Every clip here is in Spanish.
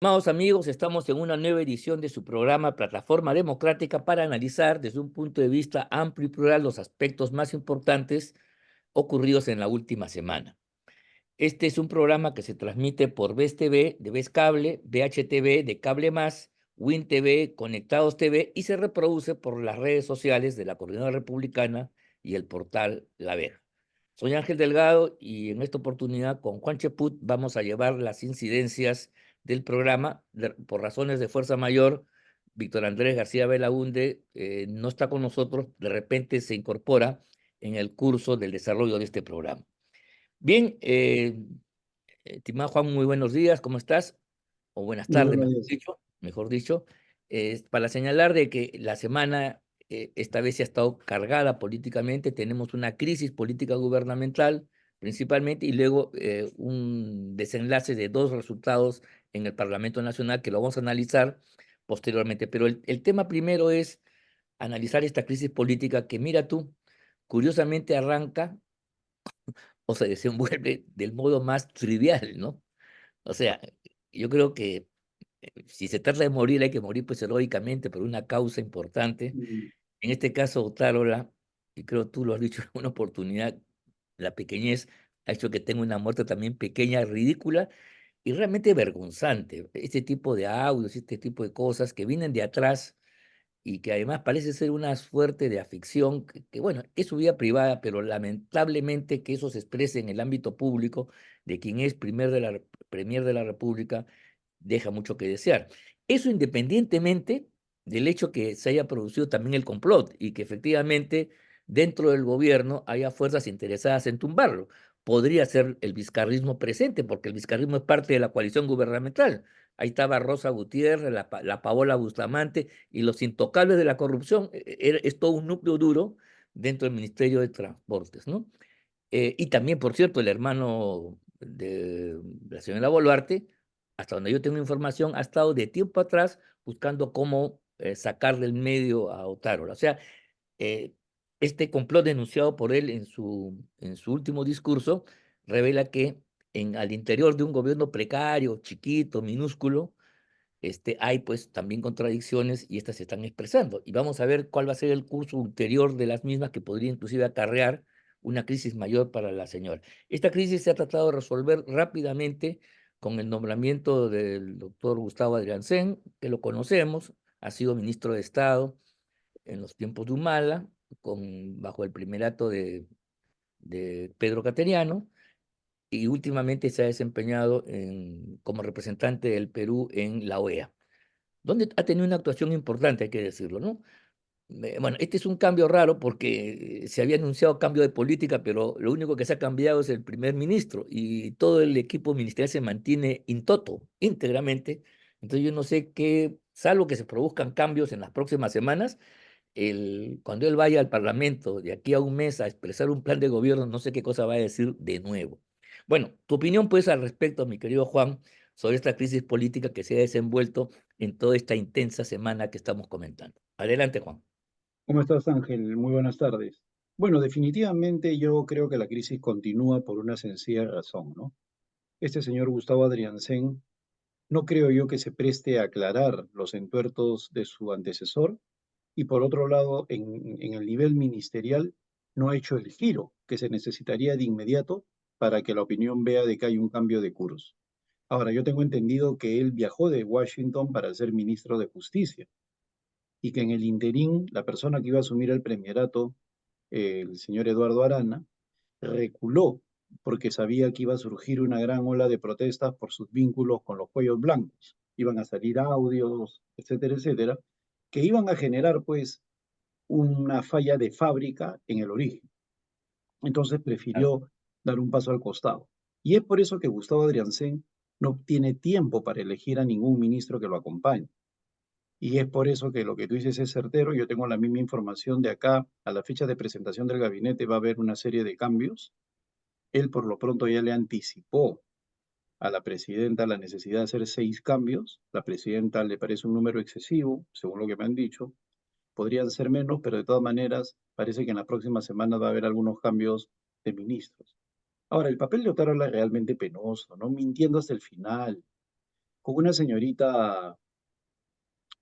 Estimados amigos, estamos en una nueva edición de su programa Plataforma Democrática para analizar desde un punto de vista amplio y plural los aspectos más importantes ocurridos en la última semana. Este es un programa que se transmite por VES TV, de VES Cable, VHTV, de Cable Más, Win TV, Conectados TV y se reproduce por las redes sociales de la Coordinadora Republicana y el portal La Verja. Soy Ángel Delgado y en esta oportunidad con Juan Cheput vamos a llevar las incidencias del programa. Por razones de fuerza mayor, Víctor Andrés García Belaúnde no está con nosotros, de repente se incorpora en el curso del desarrollo de este programa. Bien, estimado Juan, muy buenos días, ¿cómo estás? O buenas Muy tardes, buenos días. mejor dicho. Para señalar de que la semana esta vez se ha estado cargada políticamente, tenemos una crisis política gubernamental principalmente y luego un desenlace de dos resultados en el Parlamento Nacional que lo vamos a analizar posteriormente. Pero el tema primero es analizar esta crisis política que, mira tú, curiosamente arranca o se desenvuelve del modo más trivial, ¿no? O sea, yo creo que si se trata de morir, hay que morir pues heroicamente por una causa importante. Mm, En este caso, Otárola, y creo tú lo has dicho en una oportunidad, la pequeñez ha hecho que tenga una muerte también pequeña, ridícula y realmente vergonzante. Este tipo de audios, este tipo de cosas que vienen de atrás y que además parece ser una suerte de afición, bueno, es su vida privada, pero lamentablemente que eso se exprese en el ámbito público de quien es premier de la República, deja mucho que desear. Eso independientemente del hecho que se haya producido también el complot y que efectivamente dentro del gobierno haya fuerzas interesadas en tumbarlo. Podría ser el vizcarrismo presente, porque el vizcarrismo es parte de la coalición gubernamental. Ahí estaba Rosa Gutiérrez, la Paola Bustamante y los intocables de la corrupción. Es todo un núcleo duro dentro del Ministerio de Transportes, ¿no? Y también, por cierto, el hermano de la señora Boluarte, hasta donde yo tengo información, ha estado de tiempo atrás buscando cómo sacar del medio a Otárola. O sea, eh, este complot denunciado por él en su último discurso revela que al interior de un gobierno precario, chiquito, minúsculo, hay pues también contradicciones y estas se están expresando. Y vamos a ver cuál va a ser el curso ulterior de las mismas que podría inclusive acarrear una crisis mayor para la señora. Esta crisis se ha tratado de resolver rápidamente con el nombramiento del doctor Gustavo Adrianzen, que lo conocemos, ha sido ministro de Estado en los tiempos de Humala, bajo el primerato de Pedro Cateriano, y últimamente se ha desempeñado como representante del Perú en la OEA donde ha tenido una actuación importante, hay que decirlo, ¿no? Bueno, este es un cambio raro porque se había anunciado cambio de política, pero lo único que se ha cambiado es el primer ministro y todo el equipo ministerial se mantiene toto, íntegramente. Entonces yo no sé qué, salvo que se produzcan cambios en las próximas semanas, cuando él vaya al Parlamento de aquí a un mes a expresar un plan de gobierno, no sé qué cosa va a decir de nuevo. Bueno, tu opinión pues al respecto, mi querido Juan, sobre esta crisis política que se ha desenvuelto en toda esta intensa semana que estamos comentando. Adelante, Juan. ¿Cómo estás, Ángel? Muy buenas tardes. Bueno, definitivamente yo creo que la crisis continúa por una sencilla razón, ¿no? Este señor Gustavo Adrianzen no creo yo que se preste a aclarar los entuertos de su antecesor y por otro lado, en el nivel ministerial no ha hecho el giro que se necesitaría de inmediato para que la opinión vea de que hay un cambio de curso. Ahora, yo tengo entendido que él viajó de Washington para ser ministro de Justicia y que en el interín la persona que iba a asumir el premierato, el señor Eduardo Arana, reculó porque sabía que iba a surgir una gran ola de protestas por sus vínculos con los cuellos blancos. Iban a salir audios, etcétera, etcétera, que iban a generar pues una falla de fábrica en el origen. Entonces Claro. prefirió dar un paso al costado. Y es por eso que Gustavo Adrianzen no tiene tiempo para elegir a ningún ministro que lo acompañe. Y es por eso que lo que tú dices es certero. Yo tengo la misma información de acá a la fecha de presentación del gabinete. Va a haber una serie de cambios. Él por lo pronto ya le anticipó a la presidenta la necesidad de hacer 6 cambios. La presidenta le parece un número excesivo, según lo que me han dicho. Podrían ser menos, pero de todas maneras parece que en la próxima semana va a haber algunos cambios de ministros. Ahora, el papel de Otárola es realmente penoso, ¿no? Mintiendo hasta el final, con una señorita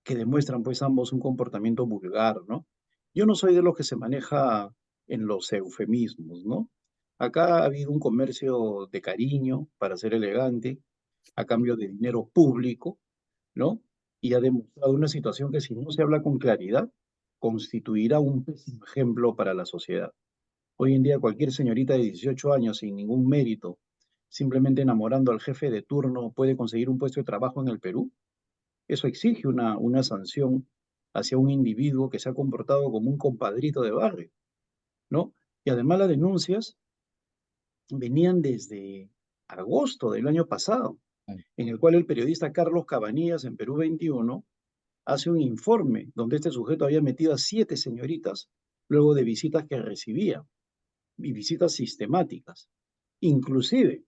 que demuestran pues ambos un comportamiento vulgar, ¿no? Yo no soy de los que se maneja en los eufemismos, ¿no? Acá ha habido un comercio de cariño para ser elegante, a cambio de dinero público, ¿no? Y ha demostrado una situación que si no se habla con claridad, constituirá un pésimo ejemplo para la sociedad. Hoy en día cualquier señorita de 18 años sin ningún mérito, simplemente enamorando al jefe de turno, puede conseguir un puesto de trabajo en el Perú. Eso exige una sanción hacia un individuo que se ha comportado como un compadrito de barrio, ¿no? Y además las denuncias venían desde agosto del año pasado, en el cual el periodista Carlos Cabanillas en Perú 21 hace un informe donde este sujeto había metido a 7 señoritas luego de visitas que recibía, y visitas sistemáticas. Inclusive,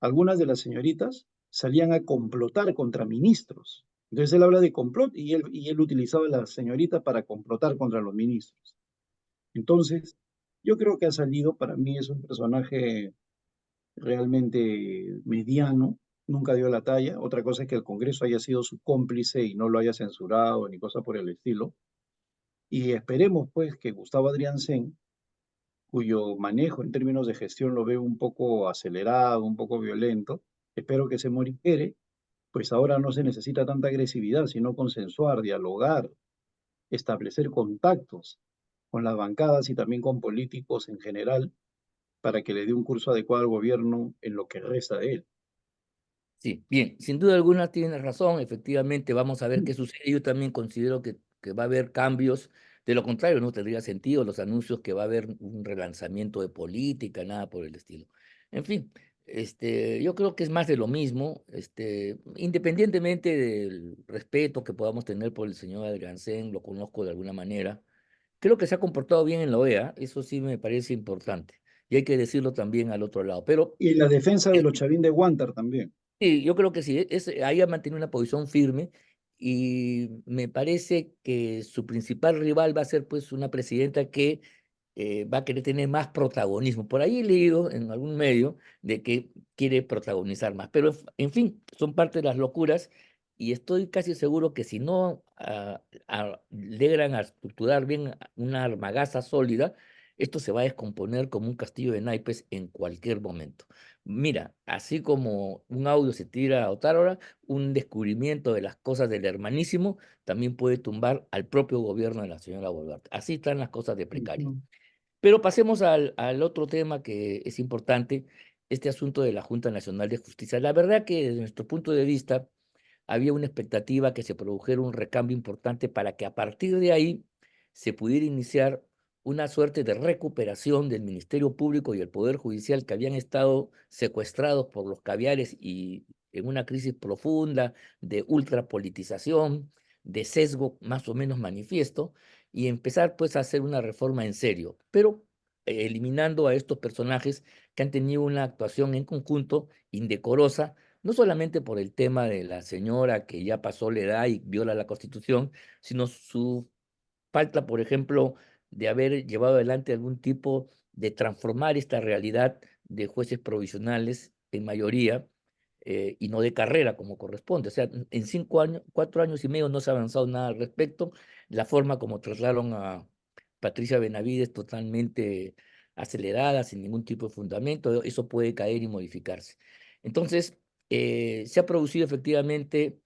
algunas de las señoritas salían a complotar contra ministros. Entonces él habla de complot y él utilizaba a la señorita para complotar contra los ministros. Entonces, yo creo que ha salido, para mí es un personaje realmente mediano, nunca dio la talla. Otra cosa es que el Congreso haya sido su cómplice y no lo haya censurado ni cosa por el estilo. Y esperemos pues que Gustavo Adrián Sen, cuyo manejo en términos de gestión lo veo un poco acelerado, un poco violento, espero que se morigere, pues ahora no se necesita tanta agresividad, sino consensuar, dialogar, establecer contactos con las bancadas y también con políticos en general para que le dé un curso adecuado al gobierno en lo que resta de él. Sí, bien, sin duda alguna tienes razón, efectivamente, vamos a ver qué sucede. Yo también considero que va a haber cambios, de lo contrario no tendría sentido los anuncios que va a haber un relanzamiento de política, nada por el estilo. En fin, yo creo que es más de lo mismo, independientemente del respeto que podamos tener por el señor Adrián Sen, lo conozco de alguna manera, creo que se ha comportado bien en la OEA, eso sí me parece importante, y hay que decirlo también al otro lado, pero... Y la defensa de los Chavín de Guantar también. Sí, yo creo que sí, ahí ha mantenido una posición firme y me parece que su principal rival va a ser pues una presidenta que va a querer tener más protagonismo. Por ahí he leído en algún medio de que quiere protagonizar más, pero en fin, son parte de las locuras y estoy casi seguro que si no logran a estructurar bien una argamasa sólida, esto se va a descomponer como un castillo de naipes en cualquier momento. Mira, así como un audio se tira a Otárola, un descubrimiento de las cosas del hermanísimo también puede tumbar al propio gobierno de la señora Boluarte. Así están las cosas de precarias. Ujú. Pero pasemos al otro tema que es importante, este asunto de la Junta Nacional de Justicia. La verdad que desde nuestro punto de vista había una expectativa que se produjera un recambio importante para que a partir de ahí se pudiera iniciar una suerte de recuperación del Ministerio Público y el Poder Judicial que habían estado secuestrados por los caviares y en una crisis profunda de ultrapolitización, de sesgo más o menos manifiesto, y empezar pues a hacer una reforma en serio, pero eliminando a estos personajes que han tenido una actuación en conjunto indecorosa, no solamente por el tema de la señora que ya pasó la edad y viola la Constitución, sino su falta, por ejemplo, de haber llevado adelante algún tipo de transformar esta realidad de jueces provisionales en mayoría y no de carrera como corresponde. O sea, en 5 años, 4 años y medio no se ha avanzado nada al respecto. La forma como trasladaron a Patricia Benavides totalmente acelerada, sin ningún tipo de fundamento, eso puede caer y modificarse. Entonces, se ha producido efectivamente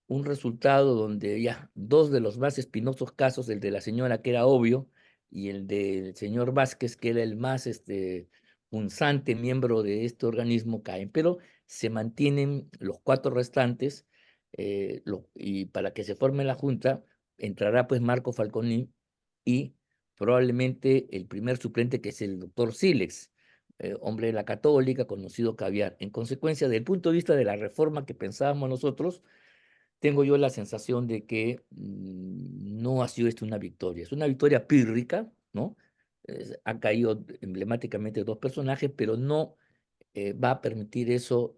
un resultado donde ya dos de los más espinosos casos, el de la señora que era obvio y el del señor Vázquez, que era el más punzante miembro de este organismo, caen, pero se mantienen los cuatro restantes y para que se forme la junta entrará pues Marco Falconi y probablemente el primer suplente que es el doctor Silex, hombre de la Católica, conocido caviar. En consecuencia, desde el punto de vista de la reforma que pensábamos nosotros, tengo yo la sensación de que no ha sido esto una victoria. Es una victoria pírrica, ¿no? Han caído emblemáticamente dos personajes, pero no va a permitir eso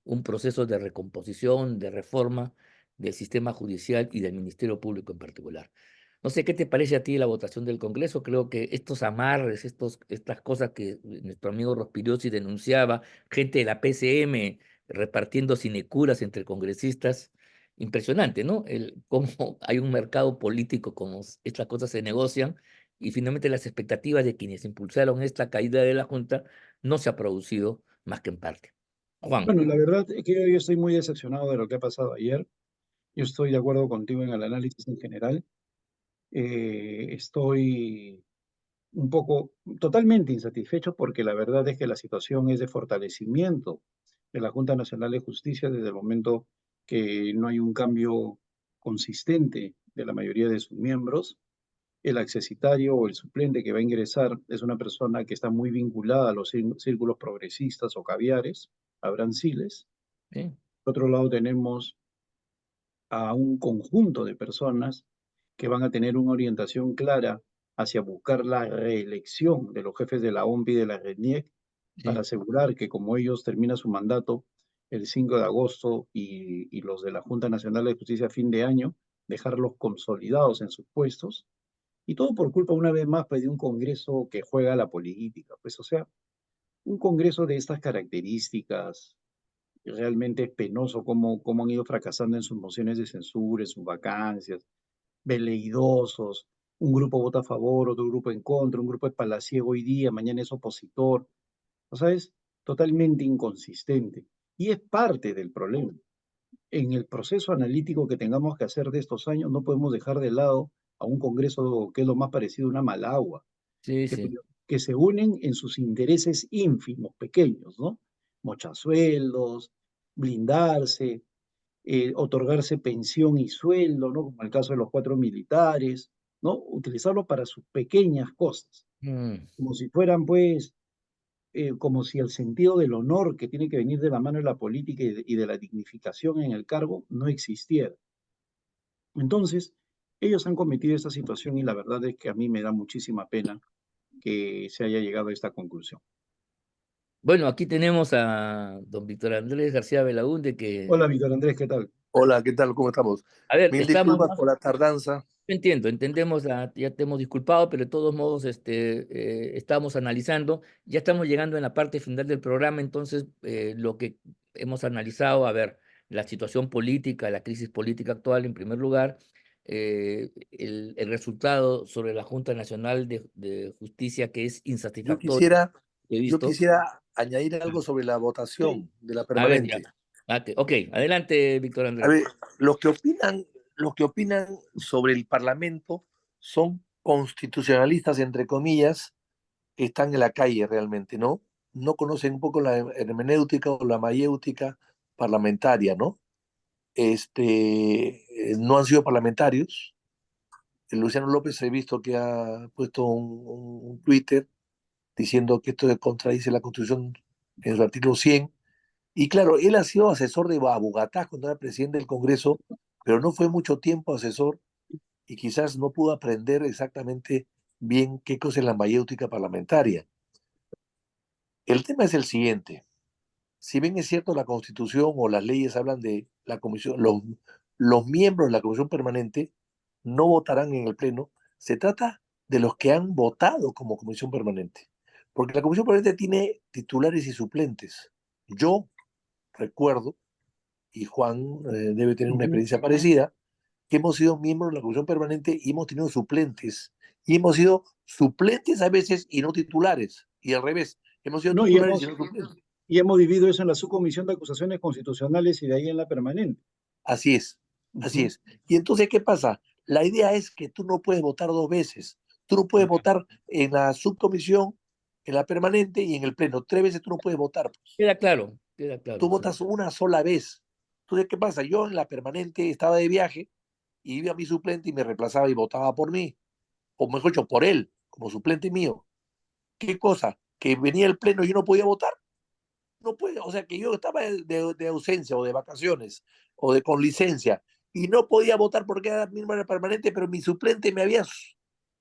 un proceso de recomposición, de reforma del sistema judicial y del Ministerio Público en particular. No sé qué te parece a ti la votación del Congreso. Creo que estos amarres, estas cosas que nuestro amigo Rospigliosi denunciaba, gente de la PCM repartiendo sinecuras entre congresistas. Impresionante, ¿no? Cómo hay un mercado político, cómo estas cosas se negocian y finalmente las expectativas de quienes impulsaron esta caída de la Junta no se ha producido más que en parte. Juan. Bueno, la verdad es que yo estoy muy decepcionado de lo que ha pasado ayer. Yo estoy de acuerdo contigo en el análisis en general. Estoy un poco, totalmente insatisfecho porque la verdad es que la situación es de fortalecimiento de la Junta Nacional de Justicia desde el momento que no hay un cambio consistente de la mayoría de sus miembros. El accesitario o el suplente que va a ingresar es una persona que está muy vinculada a los círculos progresistas o caviares, Abraham Siles. ¿Sí? Por otro lado, tenemos a un conjunto de personas que van a tener una orientación clara hacia buscar la reelección de los jefes de la OMP y de la RENIEC para Sí. asegurar que como ellos terminan su mandato el 5 de agosto y los de la Junta Nacional de Justicia a fin de año, dejarlos consolidados en sus puestos. Y todo por culpa, una vez más, pues, de un Congreso que juega a la política. Pues, o sea, un Congreso de estas características, realmente es penoso cómo han ido fracasando en sus mociones de censura, en sus vacancias, veleidosos, un grupo vota a favor, otro grupo en contra, un grupo es palaciego hoy día, mañana es opositor, o sea, es totalmente inconsistente y es parte del problema. En el proceso analítico que tengamos que hacer de estos años, no podemos dejar de lado a un Congreso que es lo más parecido a una Malagua, Sí, que, sí. que se unen en sus intereses ínfimos, pequeños, ¿no? Mochasueldos, blindarse, otorgarse pensión y sueldo, ¿no? Como el caso de los 4 militares, ¿no? Utilizarlo para sus pequeñas cosas, Mm. como si fueran, pues, como si el sentido del honor que tiene que venir de la mano de la política y de la dignificación en el cargo no existiera. Entonces, ellos han cometido esta situación y la verdad es que a mí me da muchísima pena que se haya llegado a esta conclusión. Bueno, aquí tenemos a don Víctor Andrés García Belaúnde, Hola, que, Víctor Andrés, ¿qué tal? Hola, ¿qué tal? ¿Cómo estamos? a ver, Mil estamos disculpas más. por la tardanza. Entiendo, entendemos, ya te hemos disculpado, pero de todos modos estamos analizando, ya estamos llegando en la parte final del programa, entonces lo que hemos analizado, a ver, la situación política, la crisis política actual en primer lugar, el resultado sobre la Junta Nacional de Justicia que es Yo insatisfactorio, quisiera, he yo visto. quisiera añadir algo sobre la Sí. votación de la A ver, ya. permanente. Ok, adelante, Víctor A Andrés. ver, los que opinan sobre el Parlamento son constitucionalistas, entre comillas, que están en la calle realmente, ¿no? No conocen un poco la hermenéutica o la mayéutica parlamentaria, ¿no? No han sido parlamentarios. Luciano López he visto que ha puesto un Twitter diciendo que esto contradice la Constitución en su artículo 100. Y claro, él ha sido asesor de Abugatá cuando era presidente del Congreso, pero no fue mucho tiempo asesor y quizás no pudo aprender exactamente bien qué cosa es la mayéutica parlamentaria. El tema es el siguiente. Si bien es cierto la Constitución o las leyes hablan de la comisión, los miembros de la comisión permanente no votarán en el Pleno, se trata de los que han votado como comisión permanente. Porque la comisión permanente tiene titulares y suplentes. Yo recuerdo, y Juan debe tener una Ujú. experiencia parecida, que hemos sido miembros de la comisión permanente y hemos tenido suplentes. Y hemos sido suplentes a veces y no titulares. Y al revés, hemos sido No, titulares y no suplentes. y hemos vivido eso en la subcomisión de acusaciones constitucionales y de ahí en la permanente. Así es, así Ujú. es. Y entonces, ¿qué pasa? La idea es que tú no puedes votar dos veces. Tú no puedes votar en la subcomisión, en la permanente y en el pleno. Tres veces tú no puedes votar, pues. Queda claro, Tú sí. votas una sola vez. Entonces, ¿qué pasa? Yo en la permanente estaba de viaje y iba a mi suplente y me reemplazaba y votaba por mí, o mejor dicho, por él, como suplente mío. ¿Qué cosa? Que venía el pleno y yo no podía votar. No puede, o sea que yo estaba de ausencia o de vacaciones o de con licencia y no podía votar porque era miembro permanente, pero mi suplente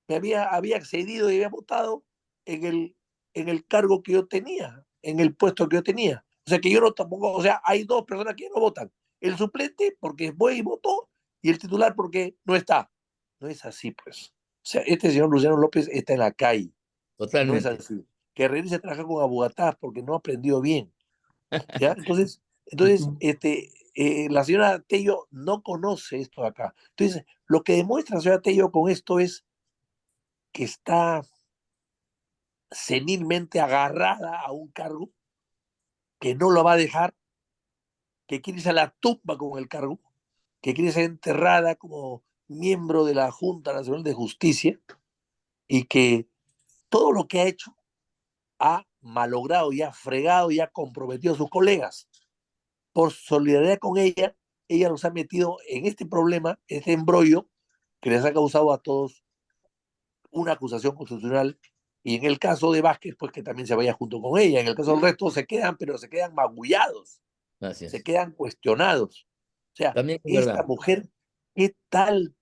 había accedido y había votado en el cargo que yo tenía, en el puesto que yo tenía. O sea que yo no tampoco, o sea, hay dos personas que no votan. El suplente porque fue y votó y el titular porque no está. No es así, pues. O sea, este señor Luciano López está en la calle. No es Totalmente. así. Que regrese a trabajar con abogatas porque no ha aprendido bien. ¿Ya? Entonces, Entonces, Ujú. la señora Tello no conoce esto de acá. Entonces, lo que demuestra la señora Tello con esto es que está senilmente agarrada a un cargo, que no lo va a dejar, que quiere irse a la tumba con el cargo, que quiere ser enterrada como miembro de la Junta Nacional de Justicia y que todo lo que ha hecho ha malogrado y ha fregado y ha comprometido a sus colegas. Por solidaridad con ella los ha metido en este problema, este embrollo que les ha causado a todos una acusación constitucional. Y en el caso de Vázquez, pues que también se vaya junto con ella. En el caso del resto se quedan, pero se quedan magullados, Así se es. quedan cuestionados. O sea, También es esta verdad. mujer, ¿qué tal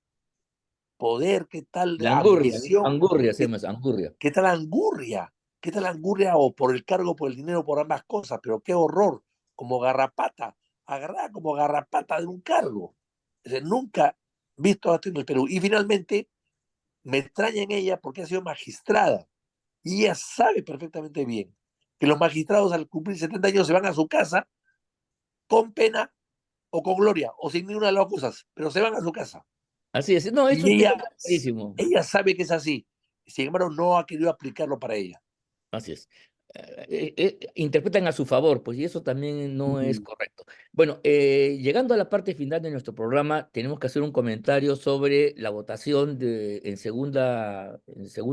poder, qué tal La angurria, ambición, angurria se qué, llama eso, angurria. qué tal angurria? ¿Qué tal angurria o por el cargo, por el dinero, por ambas cosas? Pero qué horror, como garrapata, agarrada como garrapata de un cargo. Es decir, nunca visto esto en el Perú. Y finalmente, me extraña en ella porque ha sido magistrada. Y ella sabe perfectamente bien que los magistrados al cumplir 70 años se van a su casa con pena o con gloria, o sin ninguna de las cosas, pero se van a su casa. Así es. No, eso Y te queda clarísimo. ella sabe que es así. Sin embargo, no ha querido aplicarlo para ella. Así es. Interpretan a su favor, pues, y eso también no es Ujú. correcto. Bueno, llegando a la parte final de nuestro programa, tenemos que hacer un comentario sobre la votación en segunda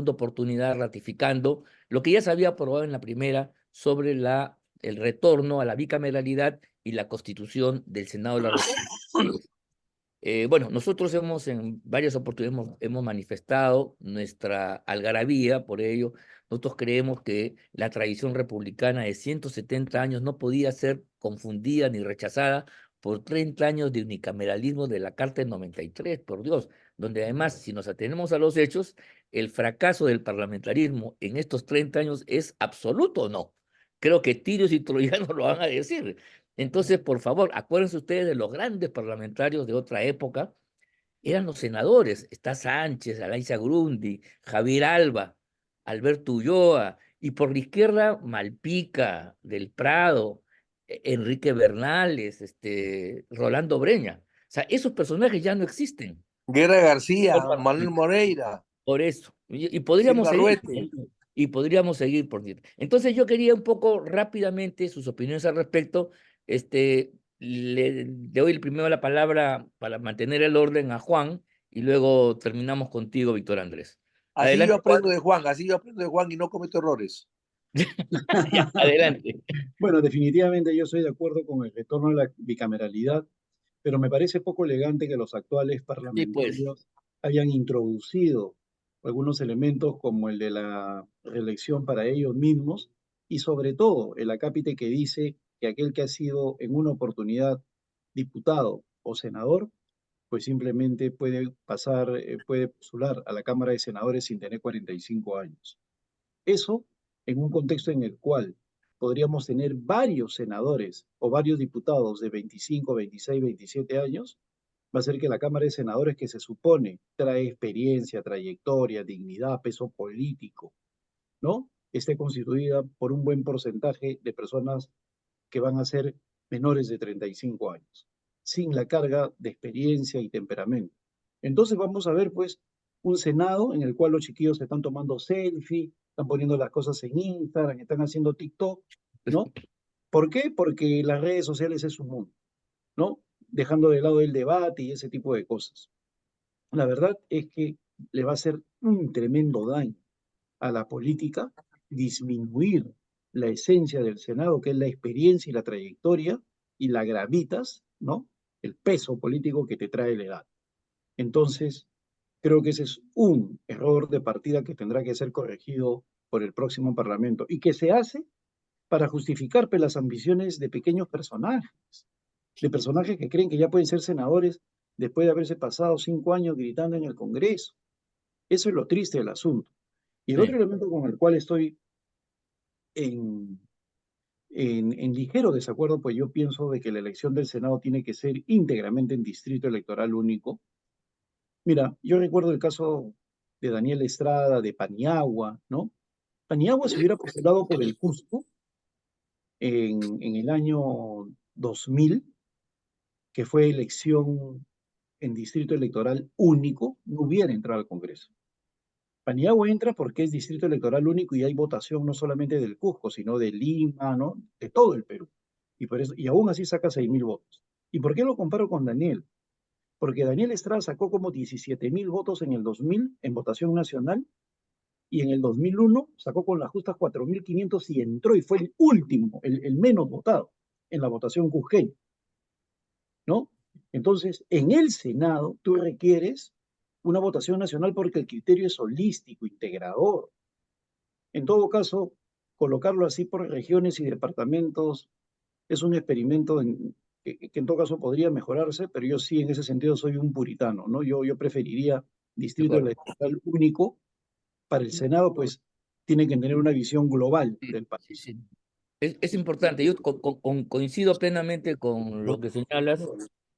oportunidad, ratificando lo que ya se había aprobado en la primera sobre el retorno a la bicameralidad y la constitución del Senado de la República. Bueno, nosotros en varias oportunidades hemos manifestado nuestra algarabía por ello. Nosotros creemos que la tradición republicana de 170 años no podía ser confundida ni rechazada por 30 años de unicameralismo de la Carta del 93, por Dios, donde además, si nos atenemos a los hechos, el fracaso del parlamentarismo en estos 30 años es absoluto o no. Creo que tirios y troyanos lo van a decir. Entonces, por favor, acuérdense ustedes de los grandes parlamentarios de otra época, eran los senadores, está Sánchez, Alaisa Grundi, Javier Alba, Alberto Ulloa, y por la izquierda, Malpica, Del Prado, Enrique Bernales, Rolando Breña. O sea, esos personajes ya no existen. Guerra Son García, Manuel parlamentarios. Moreira, Por eso. Y podríamos Silva seguir, Ruete. ¿no? Y podríamos seguir por decir. Entonces yo quería un poco rápidamente sus opiniones al respecto. Le doy primero la palabra para mantener el orden a Juan y luego terminamos contigo, Víctor Andrés. Así yo Adelante, Juan. aprendo de Juan, así yo aprendo de Juan y no cometo errores. Ya, adelante. Bueno, definitivamente yo estoy de acuerdo con el retorno a la bicameralidad, pero me parece poco elegante que los actuales Sí, pues. parlamentarios hayan introducido algunos elementos como el de la reelección para ellos mismos y sobre todo el acápite que dice que aquel que ha sido en una oportunidad diputado o senador, pues simplemente puede pasar, puede postular a la Cámara de Senadores sin tener 45 años. Eso en un contexto en el cual podríamos tener varios senadores o varios diputados de 25, 26, 27 años, va a ser que la Cámara de Senadores, que se supone trae experiencia, trayectoria, dignidad, peso político, ¿no? Esté constituida por un buen porcentaje de personas que van a ser menores de 35 años, sin la carga de experiencia y temperamento. Entonces vamos a ver, pues, un Senado en el cual los chiquillos se están tomando selfie, están poniendo las cosas en Instagram, están haciendo TikTok, ¿no? ¿Por qué? Porque las redes sociales es su mundo, ¿no? Dejando de lado el debate y ese tipo de cosas. La verdad es que le va a hacer un tremendo daño a la política, disminuir la esencia del Senado, que es la experiencia y la trayectoria, y la gravitas, ¿no? El peso político que te trae la edad. Entonces, creo que ese es un error de partida que tendrá que ser corregido por el próximo Parlamento y que se hace para justificar pues, las ambiciones de pequeños personajes, de personajes que creen que ya pueden ser senadores después de haberse pasado 5 años gritando en el Congreso. Eso es lo triste del asunto. Y el otro Sí. elemento con el cual estoy en, en ligero desacuerdo, pues yo pienso de que la elección del Senado tiene que ser íntegramente en distrito electoral único. Mira, yo recuerdo el caso de Daniel Estrada, de Paniagua, ¿no? Paniagua se hubiera postulado por el Cusco en el año 2000, que fue elección en distrito electoral único, no hubiera entrado al Congreso. Paniagua entra porque es distrito electoral único y hay votación no solamente del Cusco, sino de Lima, ¿no? De todo el Perú. Y, por eso, y aún así saca 6.000 votos. ¿Y por qué lo comparo con Daniel? Porque Daniel Estrada sacó como 17.000 votos en el 2000 en votación nacional y en el 2001 sacó con las justas 4.500 y entró y fue el último, el menos votado en la votación cusqueña, ¿no? Entonces, en el Senado tú requieres una votación nacional porque el criterio es holístico, integrador. En todo caso, colocarlo así por regiones y departamentos es un experimento que en todo caso podría mejorarse, pero yo sí en ese sentido soy un puritano, ¿no? Yo preferiría De distrito acuerdo. electoral único. Para el Senado, pues tiene que tener una visión global Sí, del sí, país. sí. Es importante, yo coincido plenamente con lo que señalas,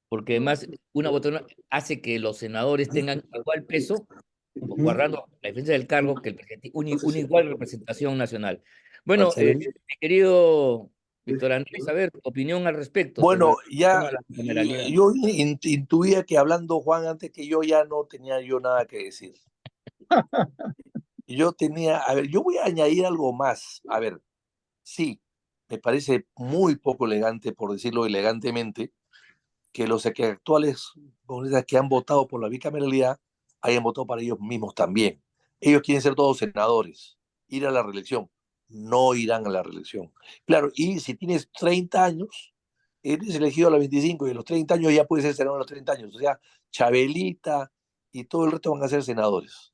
porque además una votación hace que los senadores tengan igual peso, Ujú. guardando la defensa del cargo, que el presidente, una igual representación nacional. Bueno, Marcelo. mi querido Víctor Andrés, a ver, tu opinión al respecto sobre Bueno, el ya tema de la bicameralidad. yo intuía que hablando Juan antes que yo ya no tenía yo nada que decir. Yo tenía, a ver, yo voy a añadir algo más. A ver, sí, me parece muy poco elegante, por decirlo elegantemente, que los actuales congresistas que han votado por la bicameralidad hayan votado para ellos mismos también. Ellos quieren ser todos senadores, ir a la reelección. No irán a la reelección. Claro, y si tienes 30 años, eres elegido a los 25 y a los 30 años ya puedes ser senador a los 30 años. O sea, Chabelita y todo el resto van a ser senadores.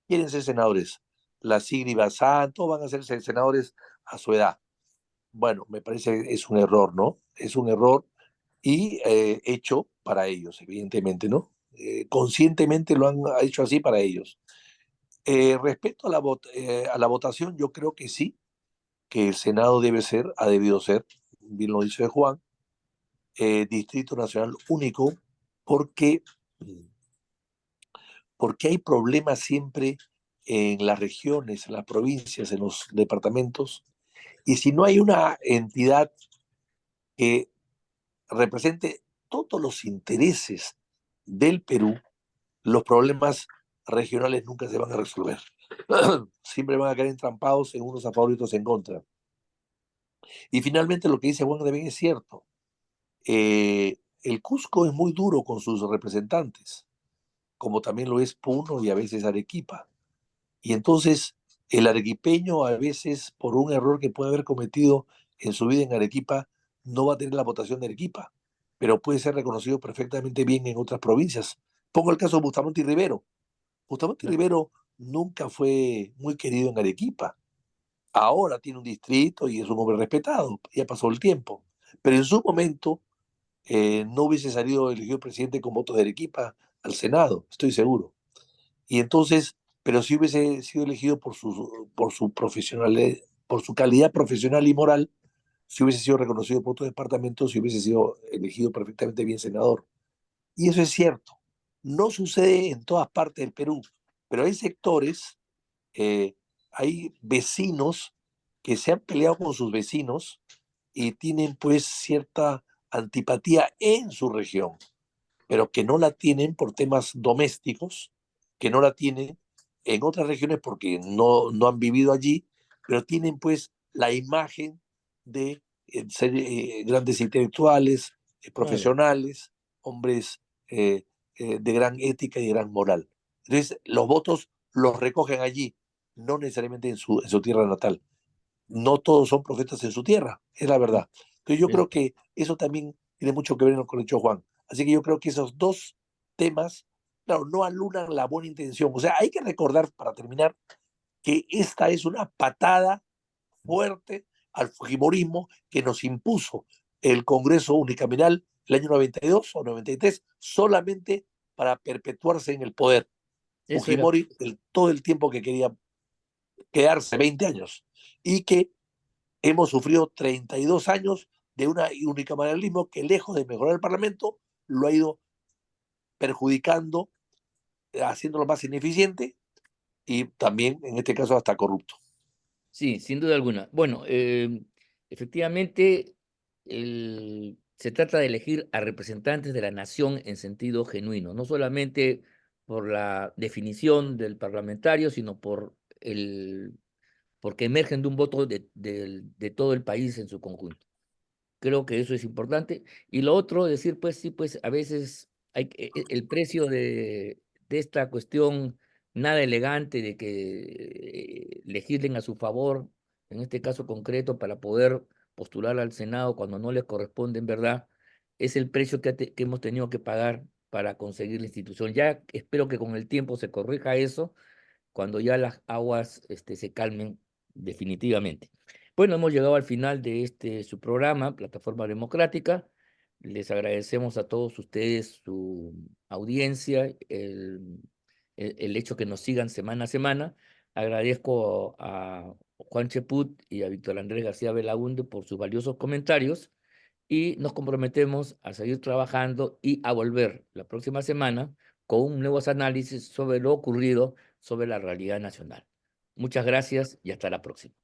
Quieren ser senadores. La Sigri Bazán, todos van a ser senadores a su edad. Bueno, me parece es un error, ¿no? Es un error y hecho para ellos, evidentemente, ¿no? Conscientemente lo han hecho así para ellos. Respecto a a la votación, yo creo que sí, que el Senado debe ser, ha debido ser, bien lo dice Juan, Distrito Nacional único, porque, porque hay problemas siempre en las regiones, en las provincias, en los departamentos, y si no hay una entidad que represente todos los intereses del Perú, los problemas regionales nunca se van a resolver. Siempre van a quedar entrampados en unos a favor y otros en contra. Y finalmente lo que dice Juan también es cierto. El Cusco es muy duro con sus representantes, como también lo es Puno y a veces Arequipa. Y entonces el arequipeño a veces, por un error que puede haber cometido en su vida en Arequipa, no va a tener la votación de Arequipa, pero puede ser reconocido perfectamente bien en otras provincias. Pongo el caso de Bustamante y Rivero. Bustamante Rivero nunca fue muy querido en Arequipa. Ahora tiene un distrito y es un hombre respetado, ya pasó el tiempo. Pero en su momento no hubiese salido elegido presidente con votos de Arequipa al Senado, estoy seguro. Y entonces, pero si hubiese sido elegido por su profesionalidad, por su calidad profesional y moral, si hubiese sido reconocido por otro departamento, si hubiese sido elegido perfectamente bien senador. Y eso es cierto. No sucede en todas partes del Perú, pero hay sectores, eh, hay vecinos que se han peleado con sus vecinos y tienen pues cierta antipatía en su región, pero que no la tienen por temas domésticos, que no la tienen en otras regiones porque no han vivido allí, pero tienen pues la imagen de ser grandes intelectuales, Claro. profesionales, hombres de gran ética y de gran moral. Entonces, los votos los recogen allí, no necesariamente en su tierra natal. No todos son profetas en su tierra, es la verdad. Entonces, yo Es- creo que eso también tiene mucho que ver con lo que ha dicho Juan. Así que yo creo que esos dos temas, claro, no alunan la buena intención. O sea, hay que recordar, para terminar, que esta es una patada fuerte al fujimorismo que nos impuso el Congreso unicameral el año 92 o 93 solamente para perpetuarse en el poder. Eso era. Fujimori todo el tiempo que quería quedarse, 20 años, y que hemos sufrido 32 años de un unicameralismo que lejos de mejorar el Parlamento, lo ha ido perjudicando, haciéndolo más ineficiente y también, en este caso, hasta corrupto. Sí, sin duda alguna. Bueno, efectivamente, se trata de elegir a representantes de la nación en sentido genuino, no solamente por la definición del parlamentario, sino porque emergen de un voto de todo el país en su conjunto. Creo que eso es importante. Y lo otro, decir, pues sí, pues a veces el precio de esta cuestión nada elegante de que legislen a su favor, en este caso concreto, para poder postular al Senado cuando no les corresponde en verdad, es el precio que hemos tenido que pagar para conseguir la institución. Ya espero que con el tiempo se corrija eso cuando ya las aguas se calmen definitivamente. Bueno, hemos llegado al final de su programa, Plataforma Democrática. Les agradecemos a todos ustedes su audiencia, el hecho que nos sigan semana a semana. Agradezco a Juan Cheput y a Víctor Andrés García Belaúnde por sus valiosos comentarios y nos comprometemos a seguir trabajando y a volver la próxima semana con nuevos análisis sobre lo ocurrido sobre la realidad nacional. Muchas gracias y hasta la próxima.